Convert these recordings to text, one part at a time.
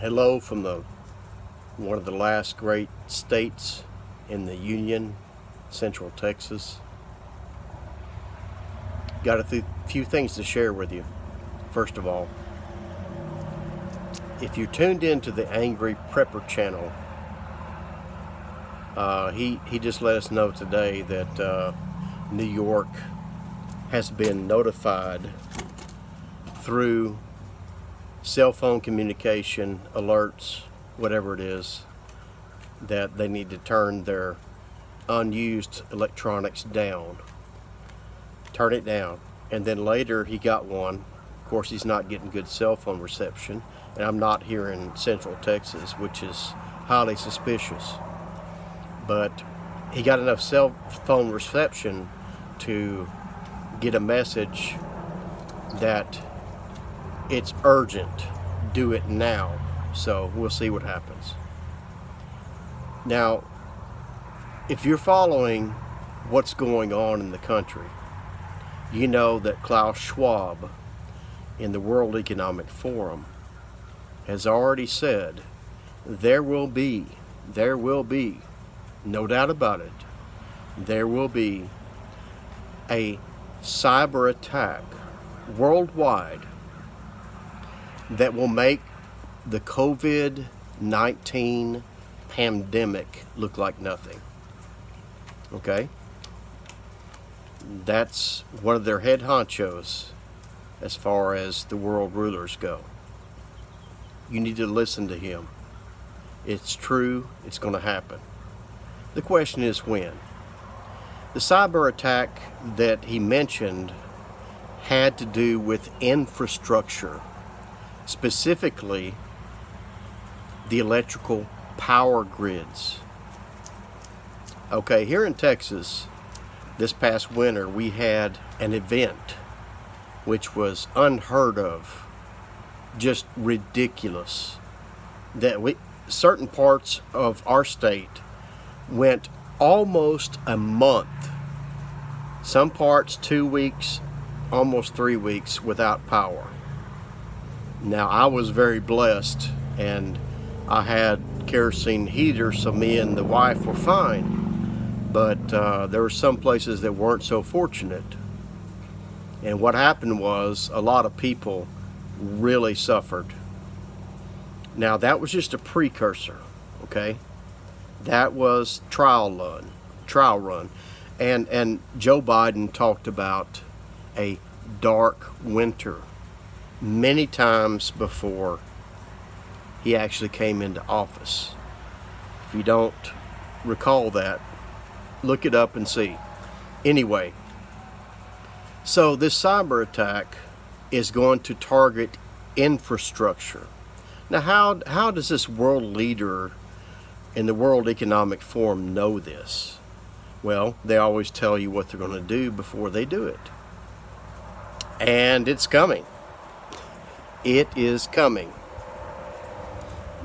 Hello from one of the last great states in the Union, Central Texas. Got a few things to share with you. First of all, if you tuned into the Angry Prepper channel, he just let us know today that New York has been notified through cell phone communication, alerts, whatever it is, that they need to turn their unused electronics down. Turn it down. And then later he got one. Of course, he's not getting good cell phone reception, and I'm not here in Central Texas, which is highly suspicious. But he got enough cell phone reception to get a message that it's urgent, do it now. So we'll see what happens. Now, if you're following what's going on in the country, you know that Klaus Schwab in the World Economic Forum has already said there will be, no doubt about it, there will be a cyber attack worldwide that will make the COVID-19 pandemic look like nothing. Okay? That's one of their head honchos as far as the world rulers go. You need to listen to him. It's true, it's going to happen. The question is when. The cyber attack that he mentioned had to do with infrastructure, specifically the electrical power grids. Okay, here in Texas, this past winter, we had an event which was unheard of, just ridiculous, that certain parts of our state went almost a month, some parts 2 weeks, almost 3 weeks without power. Now, I was very blessed, and I had kerosene heater, so me and the wife were fine. But there were some places that weren't so fortunate. And what happened was a lot of people really suffered. Now, that was just a precursor, okay? That was trial run. And Joe Biden talked about a dark winter many times before he actually came into office. If you don't recall that, look it up and see. Anyway, so this cyber attack is going to target infrastructure. Now, how does this world leader in the World Economic Forum know this? Well, they always tell you what they're going to do before they do it. And it's coming. It is coming.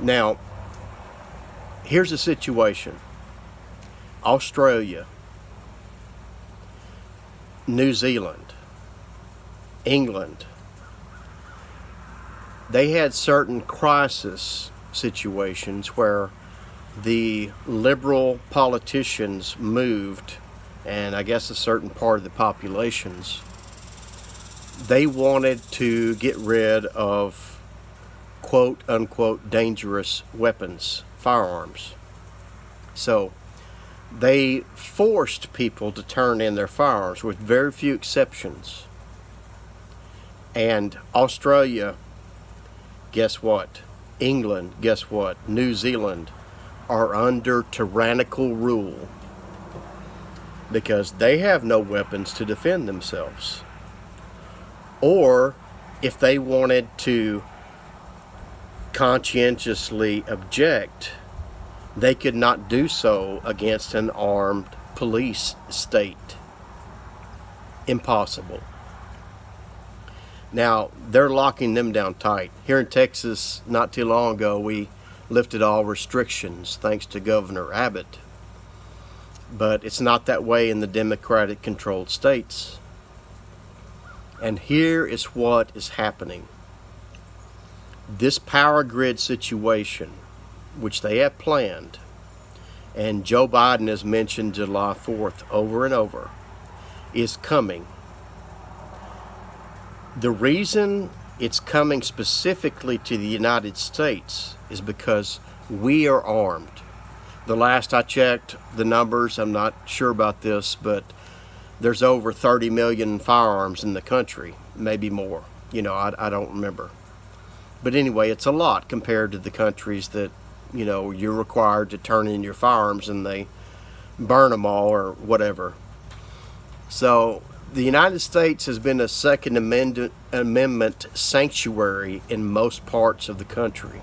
Now, here's the situation. Australia, New Zealand, England, they had certain crisis situations where the liberal politicians moved, and I guess a certain part of the populations, they wanted to get rid of quote unquote dangerous weapons, firearms. So they forced people to turn in their firearms with very few exceptions. And Australia, guess what? England, guess what? New Zealand are under tyrannical rule because they have no weapons to defend themselves. Or if they wanted to conscientiously object, they could not do so against an armed police state. Impossible. Now, they're locking them down tight. Here in Texas, not too long ago, we lifted all restrictions thanks to Governor Abbott. But it's not that way in the Democratic-controlled states. And here is what is happening. This power grid situation, which they have planned, and Joe Biden has mentioned July 4th over and over, is coming. The reason it's coming specifically to the United States is because we are armed. The last I checked the numbers, I'm not sure about this, but there's over 30 million firearms in the country, maybe more. I don't remember. But anyway, it's a lot compared to the countries that, you're required to turn in your firearms and they burn them all or whatever. So the United States has been a Second Amendment sanctuary in most parts of the country.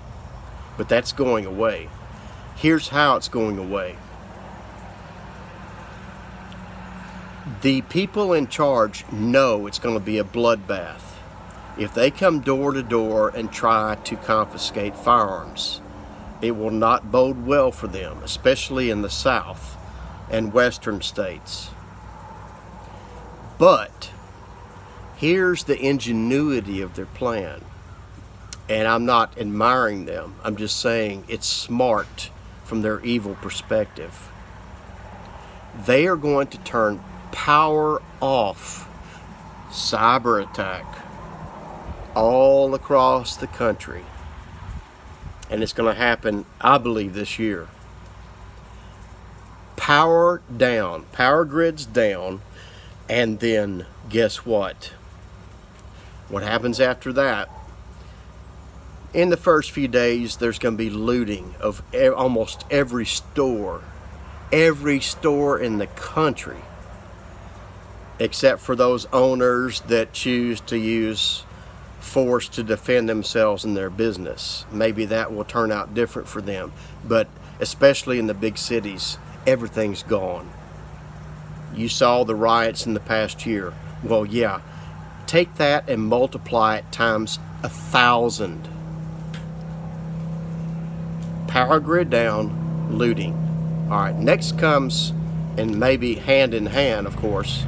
But that's going away. Here's how it's going away. The people in charge know it's going to be a bloodbath if they come door to door and try to confiscate firearms. It will not bode well for them, especially in the South and Western states. But here's the ingenuity of their plan. And I'm not admiring them. I'm just saying it's smart from their evil perspective. They are going to turn power off, cyber attack, all across the country. And it's going to happen, I believe, this year. Power down, power grids down, and then guess what? What happens after that? In the first few days, there's going to be looting of almost every store in the country, except for those owners that choose to use force to defend themselves and their business. Maybe that will turn out different for them, but especially in the big cities, everything's gone. You saw the riots in the past year. Well, yeah, take that and multiply it times 1,000. Power grid down, looting. All right, next comes, and maybe hand in hand, of course,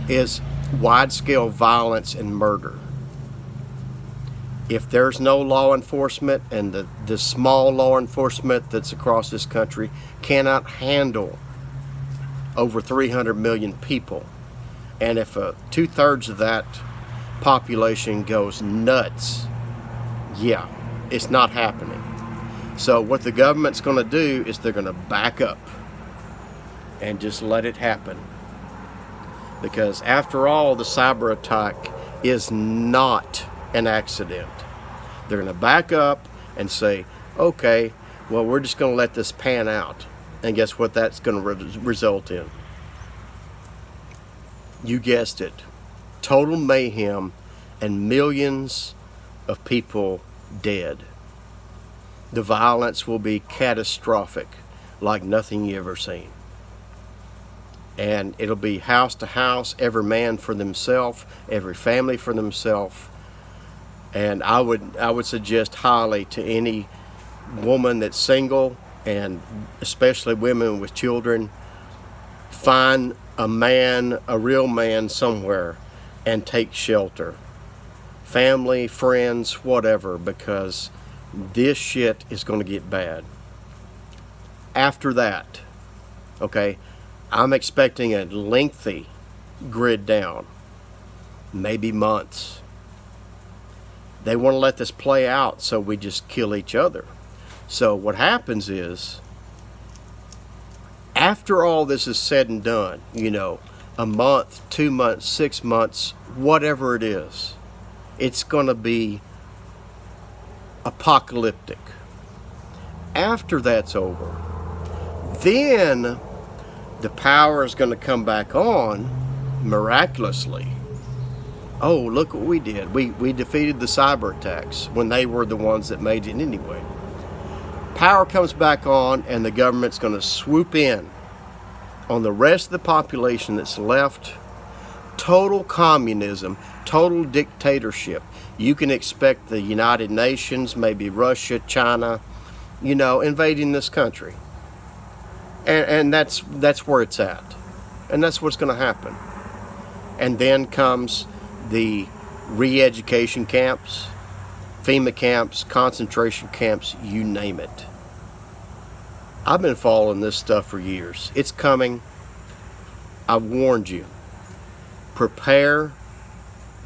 is wide-scale violence and murder. If there's no law enforcement, and the small law enforcement that's across this country cannot handle over 300 million people, and if 2/3 of that population goes nuts, yeah, it's not happening. So what the government's going to do is they're going to back up and just let it happen. Because after all, the cyber attack is not an accident. They're going to back up and say, okay, well, we're just going to let this pan out. And guess what that's going to result in? You guessed it. Total mayhem and millions of people dead. The violence will be catastrophic, like nothing you ever seen. And it'll be house to house, every man for themselves, every family for themselves. And I would suggest highly to any woman that's single, and especially women with children, find a man, a real man somewhere, and take shelter. Family, friends, whatever, because this shit is going to get bad. After that, okay, I'm expecting a lengthy grid down, maybe months. They want to let this play out so we just kill each other. So what happens is, after all this is said and done, a month, 2 months, 6 months, whatever it is, it's going to be apocalyptic. After that's over, then the power is going to come back on miraculously. Oh, look what we did. We defeated the cyber attacks when they were the ones that made it anyway. Power comes back on, and the government's going to swoop in on the rest of the population that's left. Total communism, total dictatorship. You can expect the United Nations, maybe Russia, China, invading this country. And that's where it's at. And that's what's going to happen. And then comes the re-education camps. FEMA camps, concentration camps, you name it. I've been following this stuff for years. It's coming. I've warned you. Prepare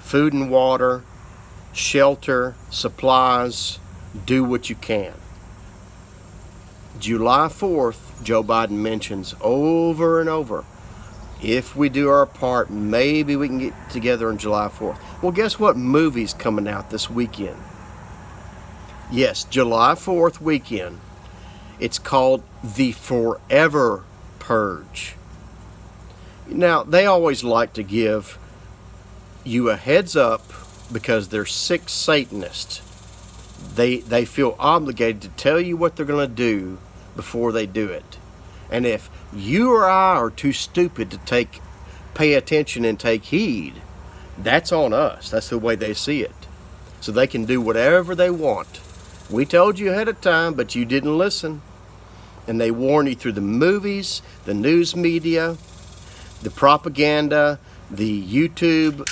food and water, shelter, supplies, do what you can. July 4th, Joe Biden mentions over and over, if we do our part, maybe we can get together on July 4th. Well, guess what movie's coming out this weekend? Yes, July 4th weekend. It's called The Forever Purge. Now, they always like to give you a heads up because they're sick Satanists. They feel obligated to tell you what they're going to do before they do it. And if you or I are too stupid to pay attention and take heed, that's on us. That's the way they see it. So they can do whatever they want. We told you ahead of time, but you didn't listen. And they warn you through the movies, the news media, the propaganda, the YouTube,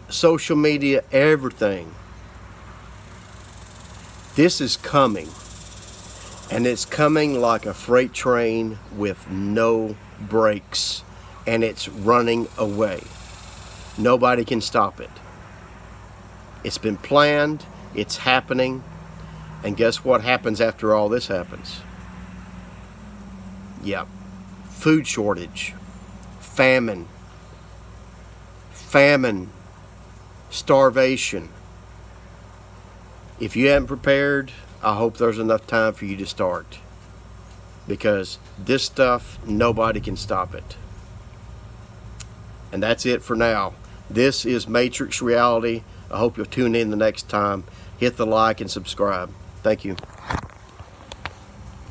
social media, everything. This is coming. And it's coming like a freight train with no brakes. And it's running away. Nobody can stop it. It's been planned. It's happening. And guess what happens after all this happens? Yeah. Food shortage. Famine. Starvation. If you haven't prepared, I hope there's enough time for you to start. Because this stuff, nobody can stop it. And that's it for now. This is Matrix Reality. I hope you'll tune in the next time. Hit the like and subscribe. Thank you.